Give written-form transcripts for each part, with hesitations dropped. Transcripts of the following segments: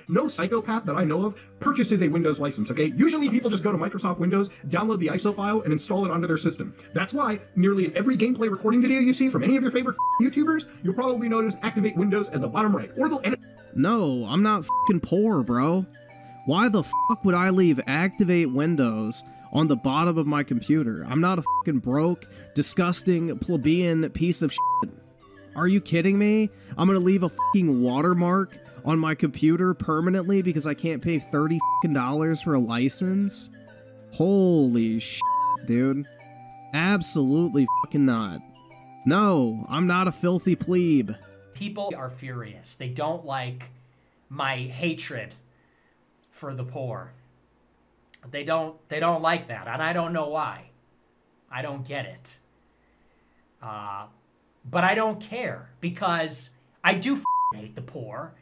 no psychopath that I know of purchases a Windows license, okay? Usually people just go to Microsoft Windows, download the ISO file, and install it onto their system. That's why nearly in every gameplay recording video you see from any of your favorite YouTubers, you'll probably notice activate Windows at the bottom right, or they'll edit. No, I'm not fucking poor, bro. Why the fuck would I leave activate Windows on the bottom of my computer? I'm not a fucking broke, disgusting, plebeian piece of shit. Are you kidding me? I'm gonna leave a fucking watermark on my computer permanently because I can't pay $30 for a license? Holy shit, dude. Absolutely fucking not. No, I'm not a filthy plebe. People are furious. They don't like my hatred for the poor. They don't like that, and I don't know why. I don't get it. But I don't care, because I do hate the poor,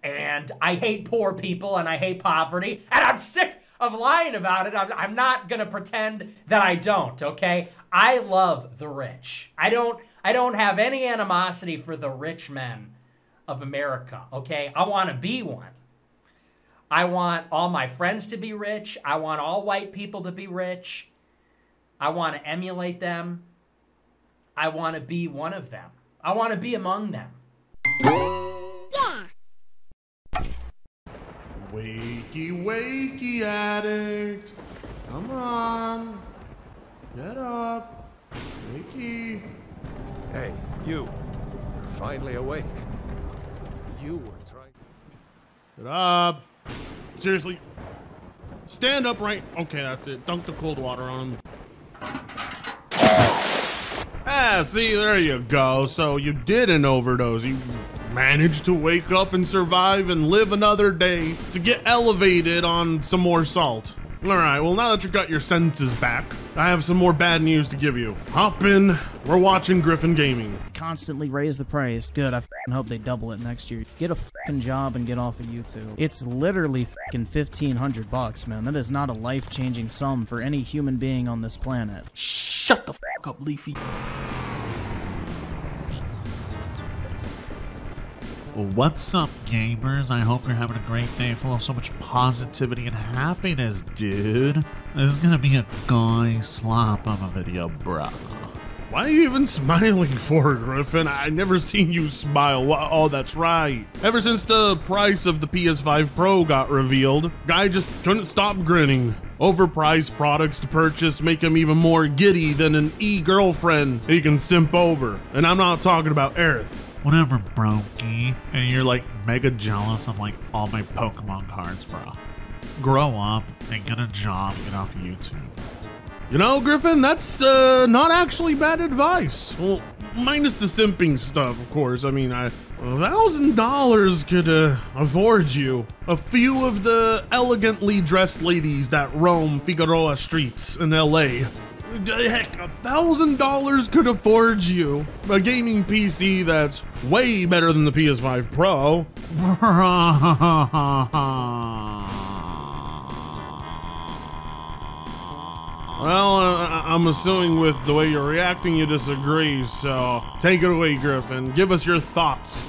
and I hate poor people, and I hate poverty, and I'm sick of lying about it. I'm not gonna pretend that I don't, okay? I love the rich. I don't have any animosity for the rich men of America, okay? I want to be one. I want all my friends to be rich. I want all white people to be rich. I want to emulate them. I want to be one of them. I want to be among them. Yeah. Wakey, wakey, addict. Come on. Get up. Wakey. Hey, you. You're finally awake. You were trying... Get up. Seriously. Stand up right... Okay, that's it. Dunk the cold water on him. Ah, see, there you go. So you did an overdose. You managed to wake up and survive and live another day to get elevated on some more salt. All right, well, now that you got your senses back, I have some more bad news to give you. Hop in. We're watching Griffin Gaming. Constantly raise the price. Good, I f***ing hope they double it next year. Get a f***ing job and get off of YouTube. It's literally f***ing $1,500, man. That is not a life-changing sum for any human being on this planet. Shut the f*** up, Leafy. What's up, gamers? I hope you're having a great day full of so much positivity and happiness, dude. This is gonna be a guy slap of a video, bruh. Why are you even smiling for, Griffin? I never seen you smile. Oh, that's right. Ever since the price of the PS5 Pro got revealed, guy just couldn't stop grinning. Overpriced products to purchase make him even more giddy than an e-girlfriend he can simp over. And I'm not talking about Aerith. Whatever, brokey. And you're like mega jealous of like all my Pokemon cards, bro. Grow up and get a job, get off YouTube. You know, Griffin, that's not actually bad advice. Well, minus the simping stuff, of course. I mean, $1,000 could afford you a few of the elegantly dressed ladies that roam Figueroa streets in LA. Heck, $1,000 could afford you a gaming PC that's way better than the PS5 Pro. Well, I'm assuming with the way you're reacting, you disagree, so take it away, Griffin. Give us your thoughts.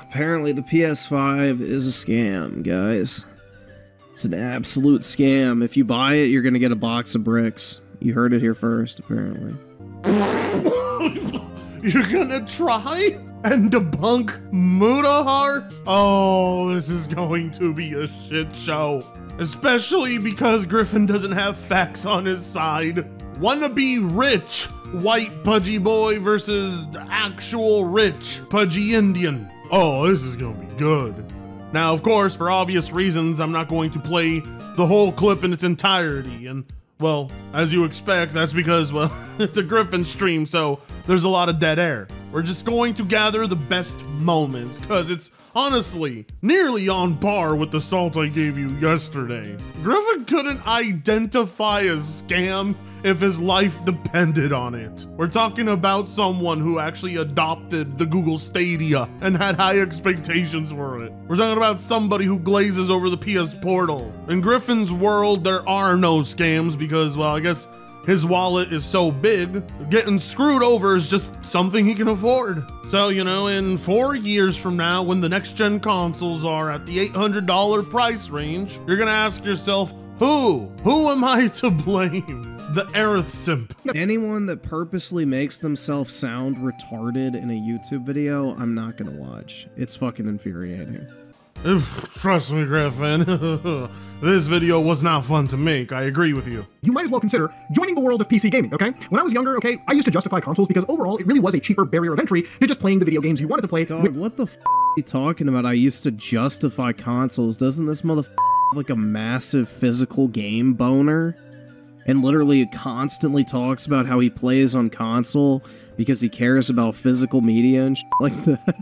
Apparently the PS5 is a scam, guys. It's an absolute scam. If you buy it, you're gonna get a box of bricks. You heard it here first, apparently. You're gonna try and debunk Mutahar? Oh, this is going to be a shit show. Especially because Griffin doesn't have facts on his side. Wannabe rich white pudgy boy versus actual rich pudgy Indian. Oh, this is gonna be good. Now, of course, for obvious reasons, I'm not going to play the whole clip in its entirety. And, well, as you expect, that's because, well, it's a Griffin stream, so there's a lot of dead air. We're just going to gather the best moments, because it's honestly nearly on par with the salt I gave you yesterday. Griffin couldn't identify a scam if his life depended on it. We're talking about someone who actually adopted the Google Stadia and had high expectations for it. We're talking about somebody who glazes over the PS Portal. In Griffin's world, there are no scams because, well, I guess his wallet is so big, getting screwed over is just something he can afford. So, you know, in 4 years from now, when the next gen consoles are at the $800 price range, you're gonna ask yourself, who am I to blame? The Aerith simp. Anyone that purposely makes themselves sound retarded in a YouTube video, I'm not gonna watch. It's fucking infuriating. Trust me, Griffin. This video was not fun to make. I agree with you. You might as well consider joining the world of PC gaming, okay? When I was younger, okay, I used to justify consoles because overall it really was a cheaper barrier of entry to just playing the video games you wanted to play. Dog, what the f are you talking about? I used to justify consoles. Doesn't this motherfucker have like a massive physical game boner? And literally constantly talks about how he plays on console because he cares about physical media and shit like that.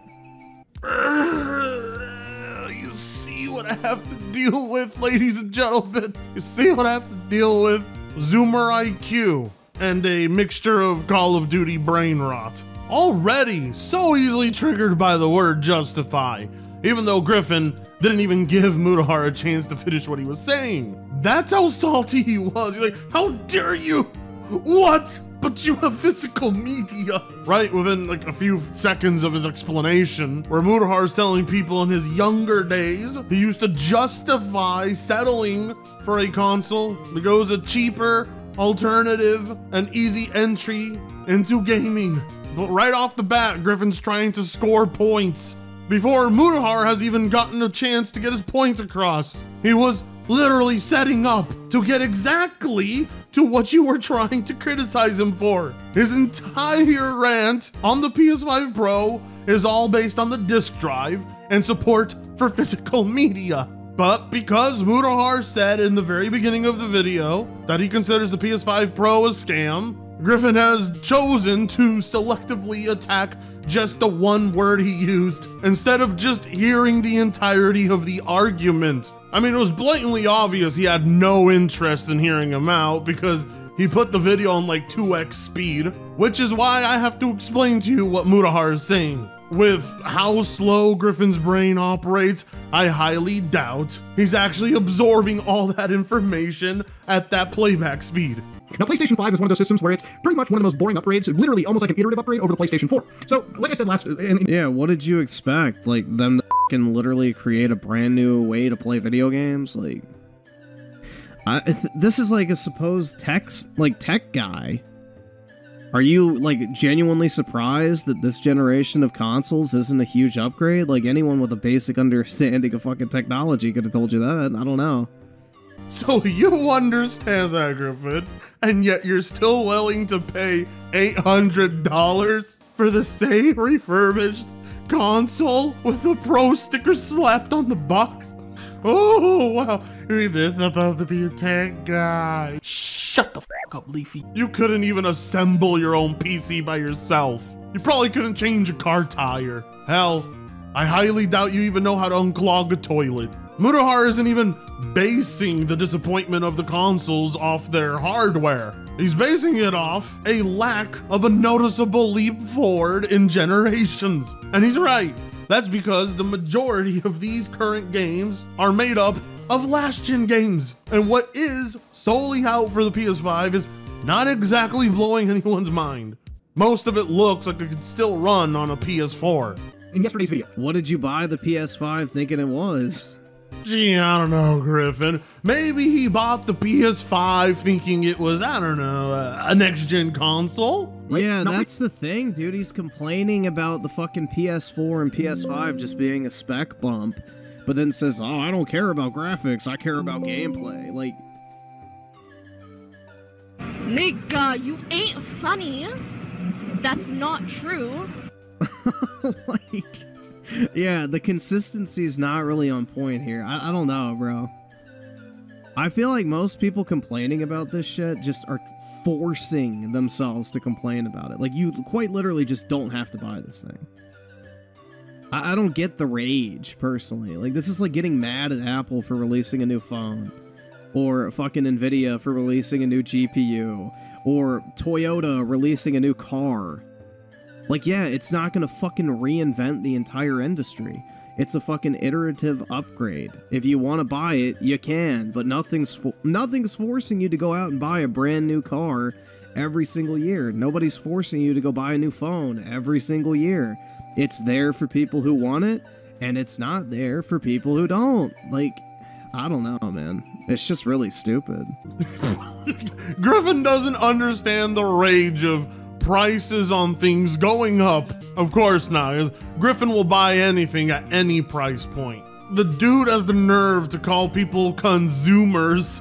You see what I have to deal with, ladies and gentlemen? You see what I have to deal with? Zoomer IQ and a mixture of Call of Duty brain rot. Already so easily triggered by the word justify, even though Griffin didn't even give Mutahar a chance to finish what he was saying. That's how salty he was. He's like, how dare you? What? But you have physical media. Right within like a few seconds of his explanation, where Mutahar's telling people in his younger days, he used to justify settling for a console because a cheaper alternative and easy entry into gaming. But right off the bat, Griffin's trying to score points before Mutahar has even gotten a chance to get his points across. He was literally setting up to get exactly to what you were trying to criticize him for. His entire rant on the PS5 Pro is all based on the disk drive and support for physical media. But because Mutahar said in the very beginning of the video that he considers the PS5 Pro a scam, Griffin has chosen to selectively attack just the one word he used instead of just hearing the entirety of the argument. I mean, it was blatantly obvious he had no interest in hearing him out because he put the video on like 2x speed, which is why I have to explain to you what Mutahar is saying. With how slow Griffin's brain operates, I highly doubt he's actually absorbing all that information at that playback speed. Now, PlayStation 5 is one of those systems where it's pretty much one of the most boring upgrades, literally almost like an iterative upgrade over the PlayStation 4. So, like I said last... Yeah, what did you expect? Like, them to fucking literally create a brand new way to play video games? Like... this is like a supposed tech guy. Are you, like, genuinely surprised that this generation of consoles isn't a huge upgrade? Like, anyone with a basic understanding of fucking technology could have told you that. I don't know. So you understand that, Griffin, and yet you're still willing to pay $800 for the same refurbished console with the Pro sticker slapped on the box? Oh, wow. This is about to be a tech guy. Shut the fuck up, Leafy. You couldn't even assemble your own PC by yourself. You probably couldn't change a car tire. Hell, I highly doubt you even know how to unclog a toilet. Mutahar isn't even basing the disappointment of the consoles off their hardware. He's basing it off a lack of a noticeable leap forward in generations. And he's right. That's because the majority of these current games are made up of last-gen games. And what is solely out for the PS5 is not exactly blowing anyone's mind. Most of it looks like it could still run on a PS4. In yesterday's video. What did you buy the PS5 thinking it was? Gee, I don't know, Griffin. Maybe he bought the PS5 thinking it was, I don't know, a next-gen console? Yeah, that's the thing, dude. He's complaining about the fucking PS4 and PS5 just being a spec bump, but then says, oh, I don't care about graphics, I care about gameplay. Like... Nigga, you ain't funny. That's not true. Like... Yeah, the consistency's not really on point here. I don't know, bro. I feel like most people complaining about this shit just are forcing themselves to complain about it. Like, you quite literally just don't have to buy this thing. I don't get the rage, personally. Like, this is like getting mad at Apple for releasing a new phone. Or fucking Nvidia for releasing a new GPU. Or Toyota releasing a new car. Like, yeah, it's not gonna fucking reinvent the entire industry. It's a fucking iterative upgrade. If you want to buy it, you can, but nothing's forcing you to go out and buy a brand new car every single year. Nobody's forcing you to go buy a new phone every single year. It's there for people who want it, and it's not there for people who don't. Like, I don't know, man. It's just really stupid. Griffin doesn't understand the rage of prices on things going up. Of course not. Griffin will buy anything at any price point. The dude has the nerve to call people consumers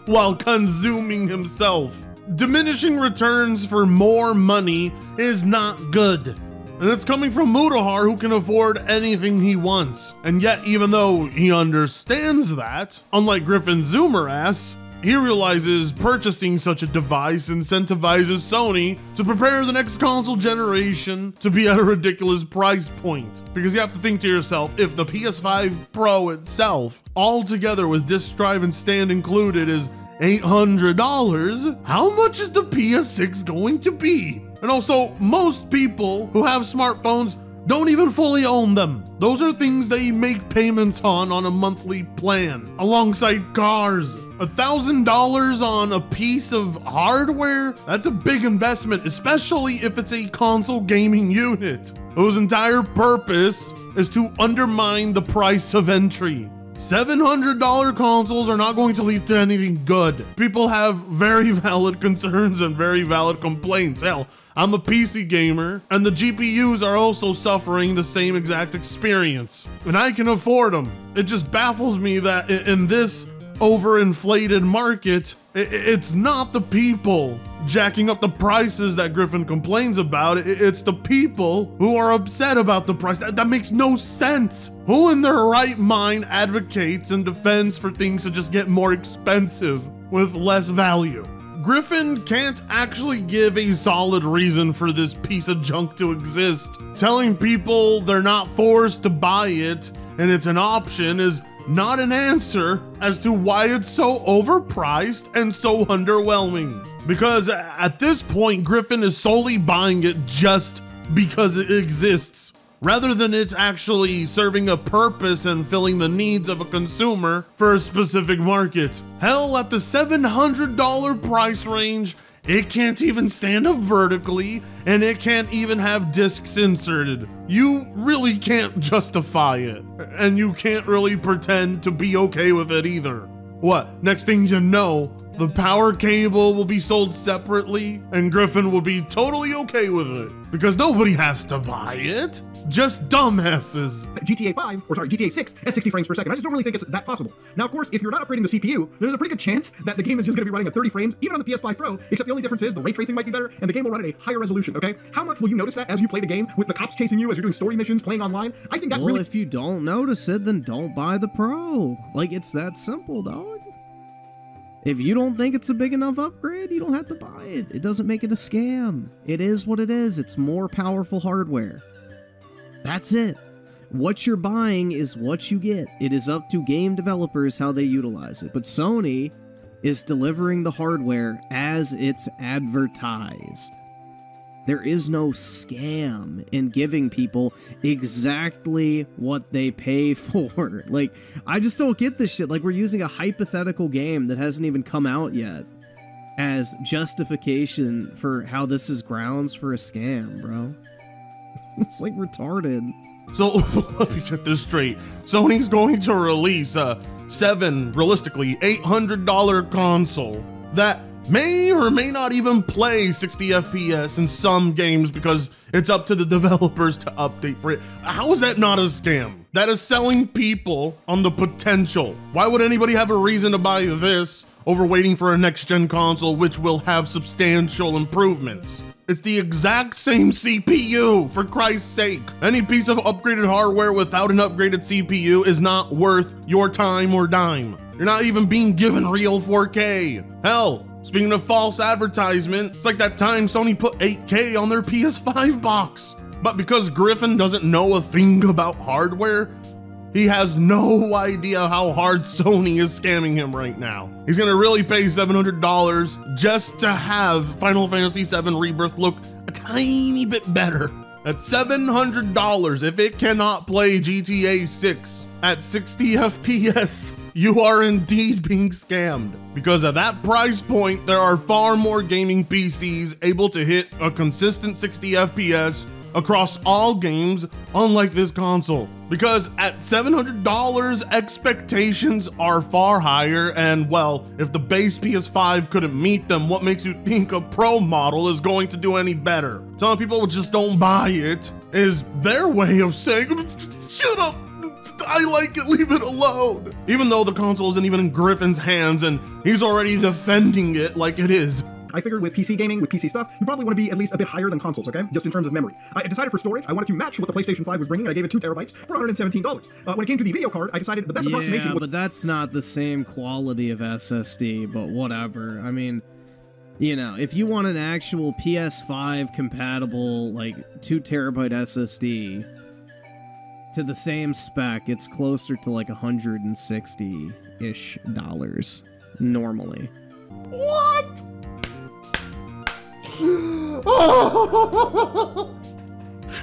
while consuming himself. Diminishing returns for more money is not good. And it's coming from Mutahar, who can afford anything he wants. And yet, even though he understands that, unlike Griffin's Zoomer ass, he realizes purchasing such a device incentivizes Sony to prepare the next console generation to be at a ridiculous price point. Because you have to think to yourself, if the PS5 Pro itself, all together with disk drive and stand included, is $800, how much is the PS6 going to be? And also, most people who have smartphones don't even fully own them. Those are things they make payments on a monthly plan, alongside cars. $1,000 on a piece of hardware? That's a big investment, especially if it's a console gaming unit, whose entire purpose is to undermine the price of entry. $700 consoles are not going to lead to anything good. People have very valid concerns and very valid complaints. Hell, I'm a PC gamer, and the GPUs are also suffering the same exact experience, and I can afford them. It just baffles me that in this overinflated market, it's not the people jacking up the prices that Griffin complains about. It's the people who are upset about the price. That makes no sense. Who in their right mind advocates and defends for things to just get more expensive with less value? Griffin can't actually give a solid reason for this piece of junk to exist. Telling people they're not forced to buy it and it's an option is not an answer as to why it's so overpriced and so underwhelming. Because at this point, Griffin is solely buying it just because it exists, rather than it's actually serving a purpose and filling the needs of a consumer for a specific market. Hell, at the $700 price range, it can't even stand up vertically, and it can't even have discs inserted. You really can't justify it, and you can't really pretend to be okay with it either. What, next thing you know, the power cable will be sold separately, and Griffin will be totally okay with it, because nobody has to buy it. Just dumbasses. GTA 6 at 60 frames per second. I just don't really think it's that possible. Now, of course, if you're not upgrading the CPU, there's a pretty good chance that the game is just going to be running at 30 frames, even on the PS5 Pro, except the only difference is the ray tracing might be better, and the game will run at a higher resolution, okay? How much will you notice that as you play the game, with the cops chasing you as you're doing story missions, playing online? I think that Well, if you don't notice it, then don't buy the Pro. Like, it's that simple, dog. If you don't think it's a big enough upgrade, you don't have to buy it. It doesn't make it a scam. It is what it is. It's more powerful hardware. That's it. What you're buying is what you get. It is up to game developers how they utilize it. But Sony is delivering the hardware as it's advertised. There is no scam in giving people exactly what they pay for. Like, I just don't get this shit. Like, we're using a hypothetical game that hasn't even come out yet as justification for how this is grounds for a scam, bro. It's like retarded. So, let me get this straight. Sony's going to release a realistically $800 console that may or may not even play 60 FPS in some games because it's up to the developers to update for it. How is that not a scam? That is selling people on the potential. Why would anybody have a reason to buy this over waiting for a next-gen console which will have substantial improvements? It's the exact same CPU, for Christ's sake. Any piece of upgraded hardware without an upgraded CPU is not worth your time or dime. You're not even being given real 4K. Hell, speaking of false advertisement, it's like that time Sony put 8K on their PS5 box. But because Griffin doesn't know a thing about hardware, he has no idea how hard Sony is scamming him right now. He's gonna really pay $700 just to have Final Fantasy VII Rebirth look a tiny bit better. At $700, if it cannot play GTA 6 at 60 FPS, you are indeed being scammed. Because at that price point, there are far more gaming PCs able to hit a consistent 60 FPS across all games, unlike this console. Because at $700, expectations are far higher, and well, if the base PS5 couldn't meet them, what makes you think a Pro model is going to do any better? Telling people just don't buy it is their way of saying, shut up, I like it, leave it alone. Even though the console isn't even in Griffin's hands and he's already defending it like it is. I figured with PC gaming, with PC stuff, you probably want to be at least a bit higher than consoles, okay? Just in terms of memory. I decided for storage, I wanted to match what the PlayStation 5 was bringing, and I gave it 2 terabytes for $117. When it came to the video card, I decided the best approximation was... but that's not the same quality of SSD, but whatever. I mean, you know, if you want an actual PS5 compatible, like, 2 terabyte SSD to the same spec, it's closer to like $160-ish normally. What?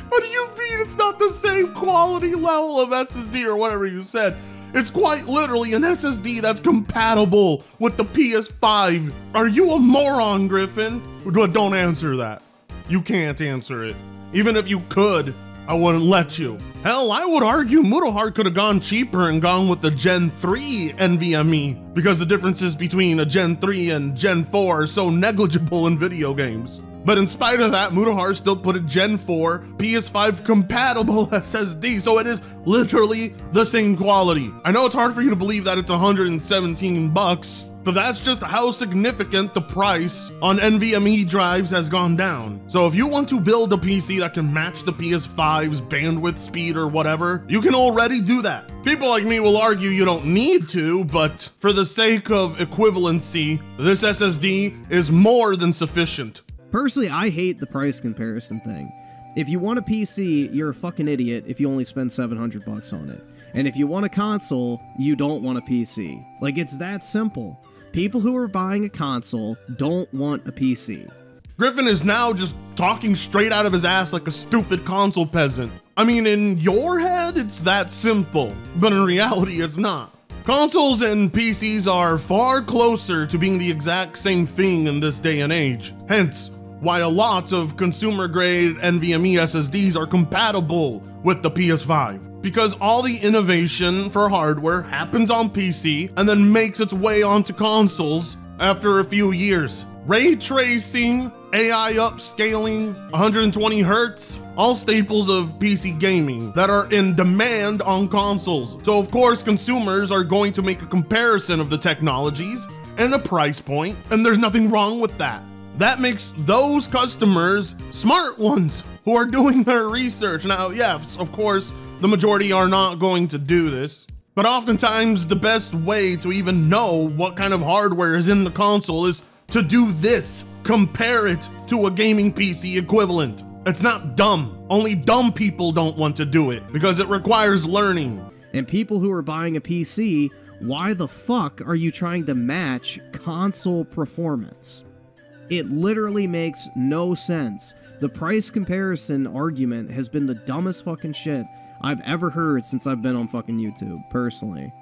What do you mean it's not the same quality level of SSD or whatever you said? It's quite literally an SSD that's compatible with the PS5. Are you a moron, Griffin? Don't answer that. You can't answer it. Even if you could, I wouldn't let you. Hell, I would argue Mutahar could have gone cheaper and gone with the Gen 3 NVMe, because the differences between a Gen 3 and Gen 4 are so negligible in video games. But in spite of that, Mutahar still put a Gen 4 PS5 compatible SSD, so it is literally the same quality. I know it's hard for you to believe that it's $117, but that's just how significant the price on NVMe drives has gone down. So if you want to build a PC that can match the PS5's bandwidth speed or whatever, you can already do that. People like me will argue you don't need to, but for the sake of equivalency, this SSD is more than sufficient. Personally, I hate the price comparison thing. If you want a PC, you're a fucking idiot if you only spend $700 on it. And if you want a console, you don't want a PC. Like, it's that simple. People who are buying a console don't want a PC. Griffin is now just talking straight out of his ass like a stupid console peasant. I mean, in your head, it's that simple, but in reality, it's not. Consoles and PCs are far closer to being the exact same thing in this day and age. Hence, why a lot of consumer-grade NVMe SSDs are compatible with the PS5. Because all the innovation for hardware happens on PC and then makes its way onto consoles after a few years. Ray tracing, AI upscaling, 120 Hz, all staples of PC gaming that are in demand on consoles. So of course, consumers are going to make a comparison of the technologies and the price point, and there's nothing wrong with that. That makes those customers smart ones who are doing their research. Now, yes, of course, the majority are not going to do this, but oftentimes the best way to even know what kind of hardware is in the console is to do this. Compare it to a gaming PC equivalent. It's not dumb. Only dumb people don't want to do it because it requires learning. And people who are buying a PC, why the fuck are you trying to match console performance? It literally makes no sense. The price comparison argument has been the dumbest fucking shit I've ever heard since I've been on fucking YouTube, personally.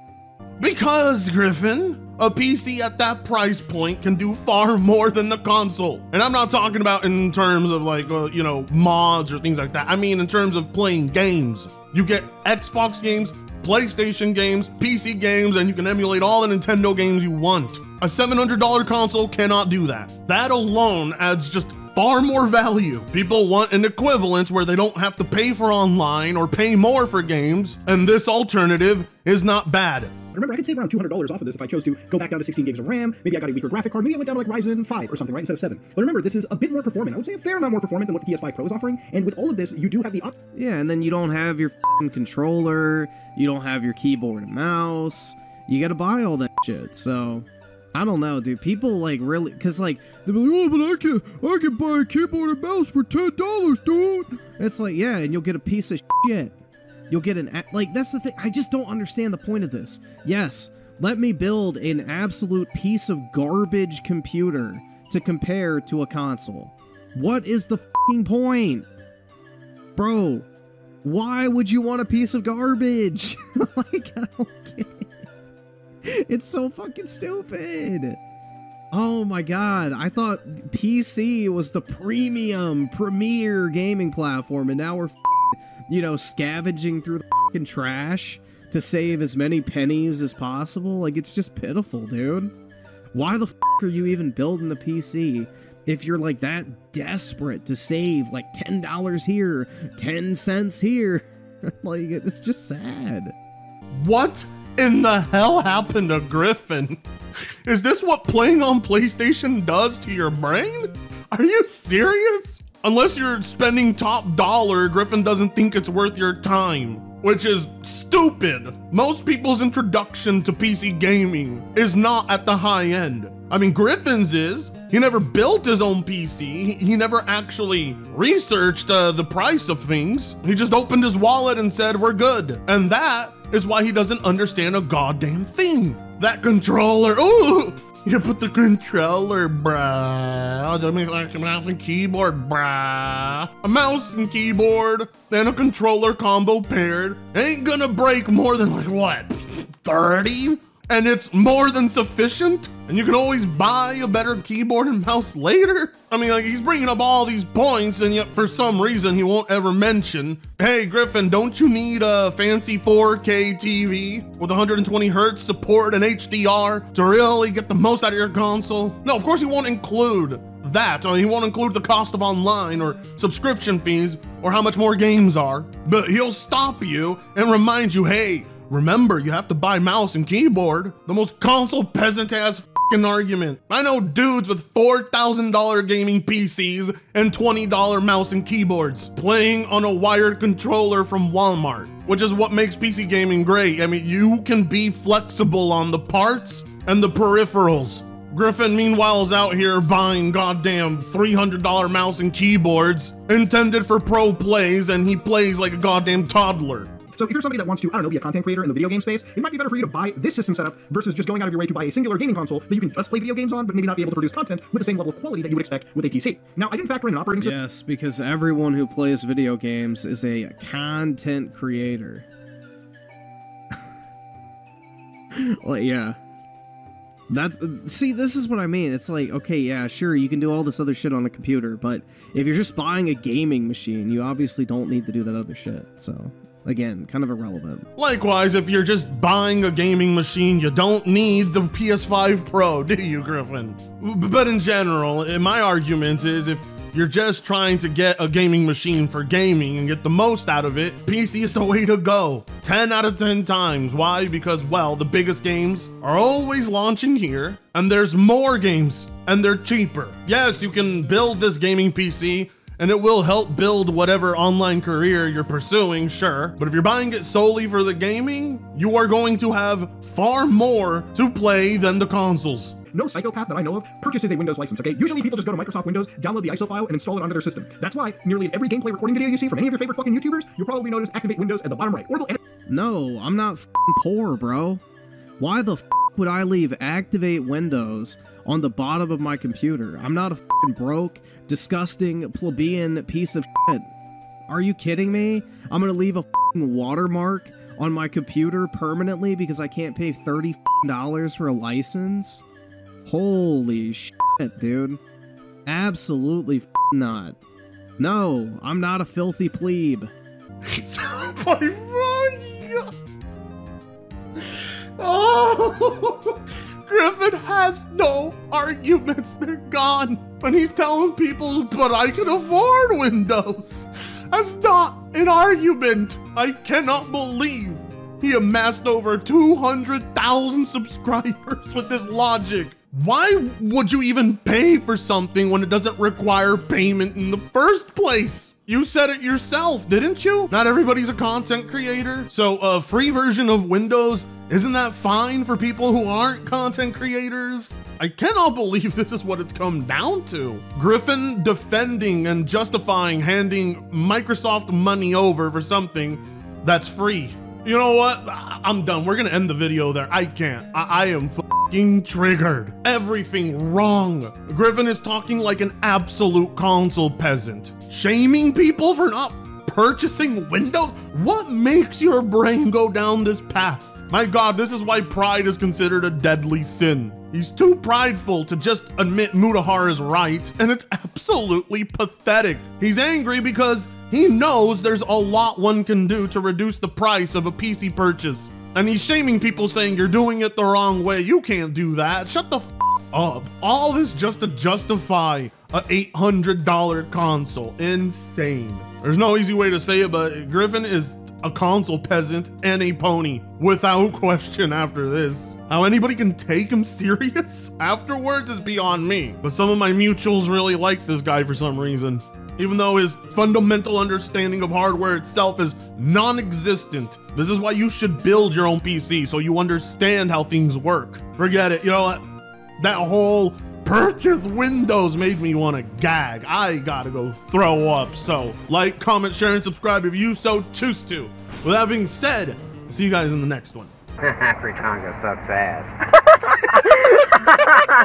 Because, Griffin, a PC at that price point can do far more than the console. And I'm not talking about in terms of like, you know, mods or things like that. I mean in terms of playing games. You get Xbox games, PlayStation games, PC games, and you can emulate all the Nintendo games you want. A $700 console cannot do that. That alone adds just far more value. People want an equivalent where they don't have to pay for online or pay more for games, and this alternative is not bad. Remember, I could save around $200 off of this if I chose to go back down to 16 gigs of RAM. Maybe I got a weaker graphic card. Maybe I went down to like Ryzen 5 or something, right, instead of 7. But remember, this is a bit more performant. I would say a fair amount more performant than what the PS5 Pro is offering. And with all of this, you do have the yeah, and then you don't have your controller. You don't have your keyboard and mouse. You gotta buy all that shit, so... I don't know, dude. People, like, really... Because, like, they're like, oh, but I can buy a keyboard and mouse for $10, dude! It's like, yeah, and you'll get a piece of shit. You'll get an... Like, that's the thing. I just don't understand the point of this. Yes, let me build an absolute piece of garbage computer to compare to a console. What is the f***ing point? Bro, why would you want a piece of garbage? Like, I don't get it. It's so fucking stupid. Oh my god, I thought PC was the premier gaming platform, and now we're, you know, scavenging through the fucking trash to save as many pennies as possible. Like, it's just pitiful, dude. Why the fuck are you even building the PC if you're like that desperate to save like $10 here, 10 cents here? Like, it's just sad. What in the hell happened to Griffin? Is this what playing on PlayStation does to your brain? Are you serious? Unless you're spending top dollar, Griffin doesn't think it's worth your time, which is stupid. Most people's introduction to PC gaming is not at the high end. I mean, Griffin's is. He never built his own PC. He never actually researched the price of things. He just opened his wallet and said, we're good. And that is why he doesn't understand a goddamn thing. That controller, ooh, you put the controller, bruh. That makes like a mouse and keyboard, bruh. A mouse and keyboard, then a controller combo paired. Ain't gonna break more than like, what, 30? And it's more than sufficient? And you can always buy a better keyboard and mouse later? I mean, like, he's bringing up all these points, and yet for some reason he won't ever mention, hey, Griffin, don't you need a fancy 4K TV with 120 hertz support and HDR to really get the most out of your console? No, of course he won't include that. He won't include the cost of online or subscription fees or how much more games are. But he'll stop you and remind you, hey, remember, you have to buy mouse and keyboard. The most console peasant-ass f***ing argument. I know dudes with $4,000 gaming PCs and $20 mouse and keyboards playing on a wired controller from Walmart, which is what makes PC gaming great. I mean, you can be flexible on the parts and the peripherals. Griffin, meanwhile, is out here buying goddamn $300 mouse and keyboards intended for pro plays, and he plays like a goddamn toddler. So if you're somebody that wants to, I don't know, be a content creator in the video game space, it might be better for you to buy this system setup versus just going out of your way to buy a singular gaming console that you can just play video games on, but maybe not be able to produce content with the same level of quality that you would expect with a PC. Now, I didn't factor in an operating system. Yes, because everyone who plays video games is a content creator. Like, yeah. See, this is what I mean. It's like, okay, yeah, sure, you can do all this other shit on a computer, but if you're just buying a gaming machine, you obviously don't need to do that other shit, so... Again, kind of irrelevant. Likewise, if you're just buying a gaming machine, you don't need the PS5 Pro, do you, Griffin? But in general, my argument is if you're just trying to get a gaming machine for gaming and get the most out of it, PC is the way to go. 10 out of 10 times. Why? Because, well, the biggest games are always launching here, and there's more games, and they're cheaper. Yes, you can build this gaming PC, and it will help build whatever online career you're pursuing, sure. But if you're buying it solely for the gaming, you are going to have far more to play than the consoles. No psychopath that I know of purchases a Windows license, okay? Usually people just go to Microsoft Windows, download the ISO file, and install it onto their system. That's why nearly in every gameplay recording video you see from any of your favorite fucking YouTubers, you'll probably notice activate Windows at the bottom right. Or they'll edit. No, I'm not f***ing poor, bro. Why the f*** would I leave activate Windows on the bottom of my computer? I'm not a f***ing broke, disgusting, plebeian piece of shit. Are you kidding me? I'm gonna leave a f***ing watermark on my computer permanently because I can't pay $30 for a license? Holy shit, dude. Absolutely f***ing not. No, I'm not a filthy plebe. Oh, Griffin has no arguments, they're gone. And he's telling people, but I can afford Windows. That's not an argument. I cannot believe he amassed over 200,000 subscribers with this logic. Why would you even pay for something when it doesn't require payment in the first place? You said it yourself, didn't you? Not everybody's a content creator. So a free version of Windows, isn't that fine for people who aren't content creators? I cannot believe this is what it's come down to. Griffin defending and justifying handing Microsoft money over for something that's free. You know what? I'm done. We're gonna end the video there. I can't. I am fucking triggered. Everything wrong. Griffin is talking like an absolute console peasant. Shaming people for not purchasing Windows? What makes your brain go down this path? My God, this is why pride is considered a deadly sin. He's too prideful to just admit Mutahar is right, and it's absolutely pathetic. He's angry because he knows there's a lot one can do to reduce the price of a PC purchase. And he's shaming people saying you're doing it the wrong way. You can't do that. Shut the f up. All this just to justify a $800 console. Insane. There's no easy way to say it, but Griffin is a console peasant and a pony, without question after this. How anybody can take him serious afterwards is beyond me. But some of my mutuals really like this guy for some reason, even though his fundamental understanding of hardware itself is non-existent. This is why you should build your own PC, so you understand how things work. Forget it, you know what? That whole purchase Windows made me want to gag. I gotta go throw up. So like, comment, share, and subscribe if you so choose to. With that being said, see you guys in the next one. Fritango sucks ass.